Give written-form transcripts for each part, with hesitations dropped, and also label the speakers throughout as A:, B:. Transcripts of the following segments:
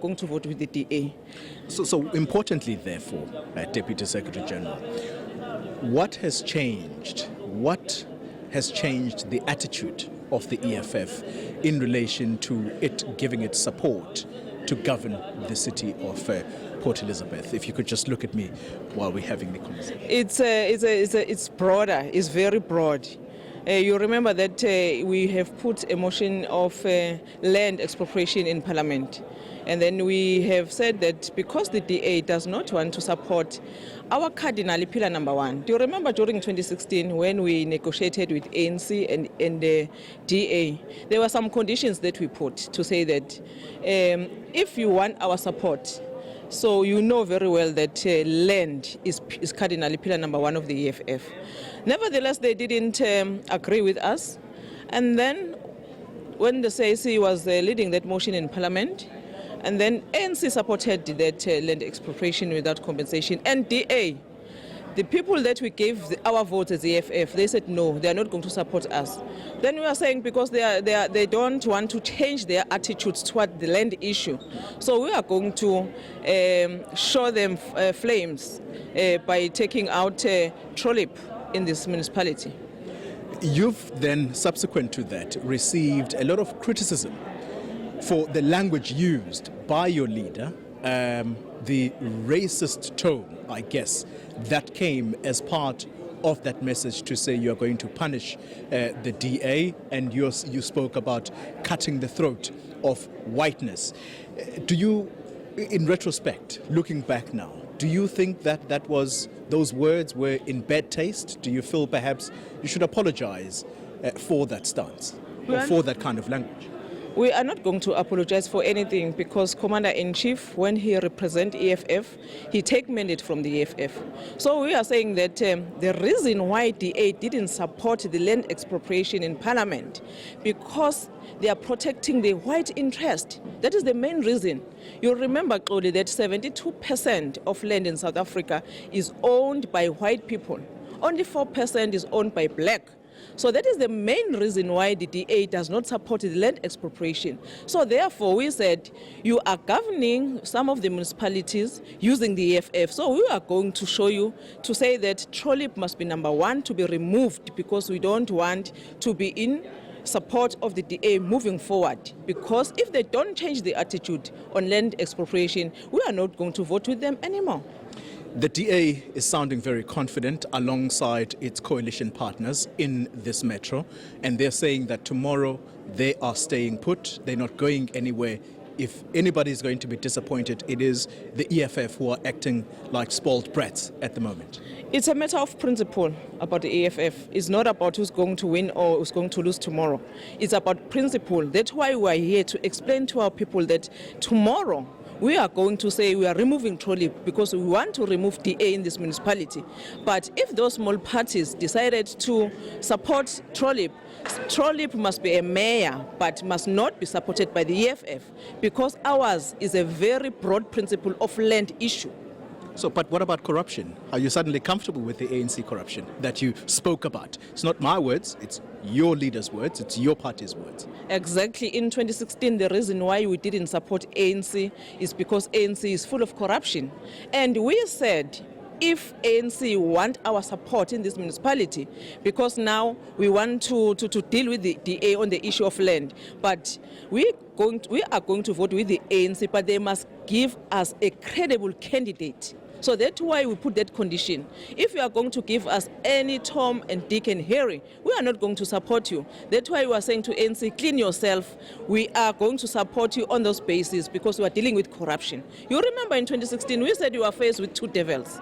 A: Going to vote with the DA.
B: So importantly, therefore, Deputy Secretary General, what has changed? What has changed the attitude of the EFF in relation to it giving its support to govern the city of Port Elizabeth? If you could just look at me while we're having the conversation.
A: It's broader. It's very broad. You remember that we have put a motion of land expropriation in Parliament. And then we have said that because the DA does not want to support our cardinal pillar number one. Do you remember during 2016 when we negotiated with ANC and the DA, there were some conditions that we put to say that if you want our support, so you know very well that land is cardinal pillar number one of the EFF. Nevertheless, they didn't agree with us. And then when the CIC was leading that motion in Parliament, and then ANC supported that land expropriation without compensation. And DA, the people that we gave our votes as EFF, they said no, they are not going to support us. Then we are saying because they don't want to change their attitudes toward the land issue. So we are going to show them flames by taking out TROLIP in this municipality.
B: You've then, subsequent to that, received a lot of criticism for the language used by your leader, the racist tone, I guess, that came as part of that message to say you are going to punish the DA, and you spoke about cutting the throat of whiteness. Do you, in retrospect, looking back now, do you think that those words were in bad taste? Do you feel perhaps you should apologize for that stance or for that kind of language?
A: We are not going to apologize for anything because Commander-in-Chief, when he represents EFF, he takes mandate from the EFF. So we are saying that the reason why DA didn't support the land expropriation in Parliament, because they are protecting the white interest. That is the main reason. You remember, Claudia, that 72% of land in South Africa is owned by white people. Only 4% is owned by black. So that is the main reason why the DA does not support the land expropriation. So therefore we said you are governing some of the municipalities using the EFF. So we are going to show you to say that TROLIP must be number one to be removed because we don't want to be in support of the DA moving forward. Because if they don't change the attitude on land expropriation, we are not going to vote with them anymore.
B: The DA is sounding very confident alongside its coalition partners in this metro, and they're saying that tomorrow they are staying put, they're not going anywhere. If anybody is going to be disappointed, it is the EFF who are acting like spoiled brats at the moment.
A: It's a matter of principle about the EFF. It's not about who's going to win or who's going to lose tomorrow. It's about principle. That's why we are here to explain to our people that tomorrow we are going to say we are removing TROLIP because we want to remove DA in this municipality. But if those small parties decided to support TROLIP, TROLIP must be a mayor but must not be supported by the EFF because ours is a very broad principle of land issue.
B: So, but what about corruption? Are you suddenly comfortable with the ANC corruption that you spoke about? It's not my words, it's your leader's words, it's your party's words.
A: Exactly. In 2016, the reason why we didn't support ANC is because ANC is full of corruption. And we said, if ANC want our support in this municipality, because now we want to deal with the DA on the issue of land, but we are going to vote with the ANC, but they must give us a credible candidate. So that's why we put that condition. If you are going to give us any Tom and Dick and Harry, we are not going to support you. That's why we are saying to ANC, clean yourself. We are going to support you on those bases because we are dealing with corruption. You remember in 2016, we said you are faced with two devils.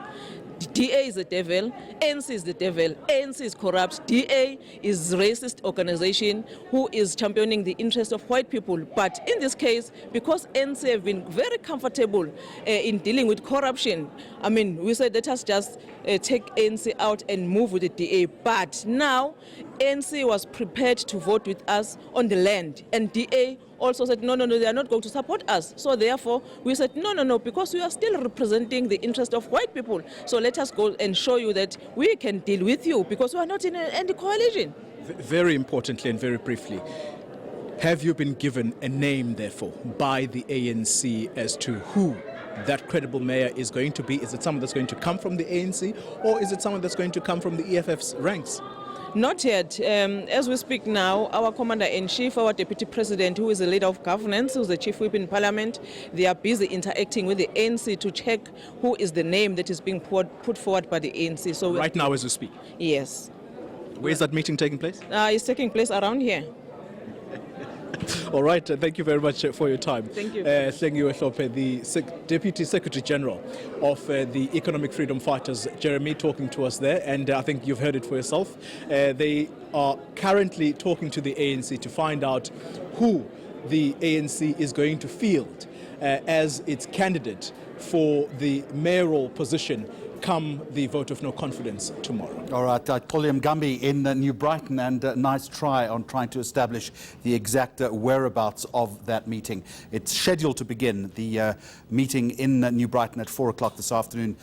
A: DA is the devil, ANC is the devil, ANC is corrupt, DA is racist organization who is championing the interests of white people. But in this case, because ANC have been very comfortable in dealing with corruption, I mean, we said let us just take ANC out and move with the DA. But now, ANC was prepared to vote with us on the land, and DA also said, no, they are not going to support us. So therefore, we said, no, because we are still representing the interest of white people. So let us go and show you that we can deal with you because we are not in any coalition.
B: Very importantly and very briefly, Have you been given a name, therefore, by the ANC as to who that credible mayor is going to be? Is it someone that's going to come from the ANC, or is it someone that's going to come from the EFF's ranks?
A: Not yet. As we speak now, our Commander-in-Chief, our Deputy President, who is the leader of governance, who is the Chief Whip in Parliament, they are busy interacting with the ANC to check who is the name that is being put forward by the ANC. So
B: Right now as we speak.
A: Yes.
B: Where is that meeting taking place?
A: It's taking place around here.
B: All right, thank you very much for your time.
A: Thank you.
B: Hlengiwe Hlophe, the Deputy Secretary General of the Economic Freedom Fighters, Jeremy, talking to us there, and I think you've heard it for yourself. They are currently talking to the ANC to find out who the ANC is going to field as its candidate for the mayoral position come the vote of no confidence tomorrow.
C: All right, Xoli Mgambi in New Brighton, and nice try on trying to establish the exact whereabouts of that meeting. It's scheduled to begin, the meeting in New Brighton at 4 o'clock this afternoon.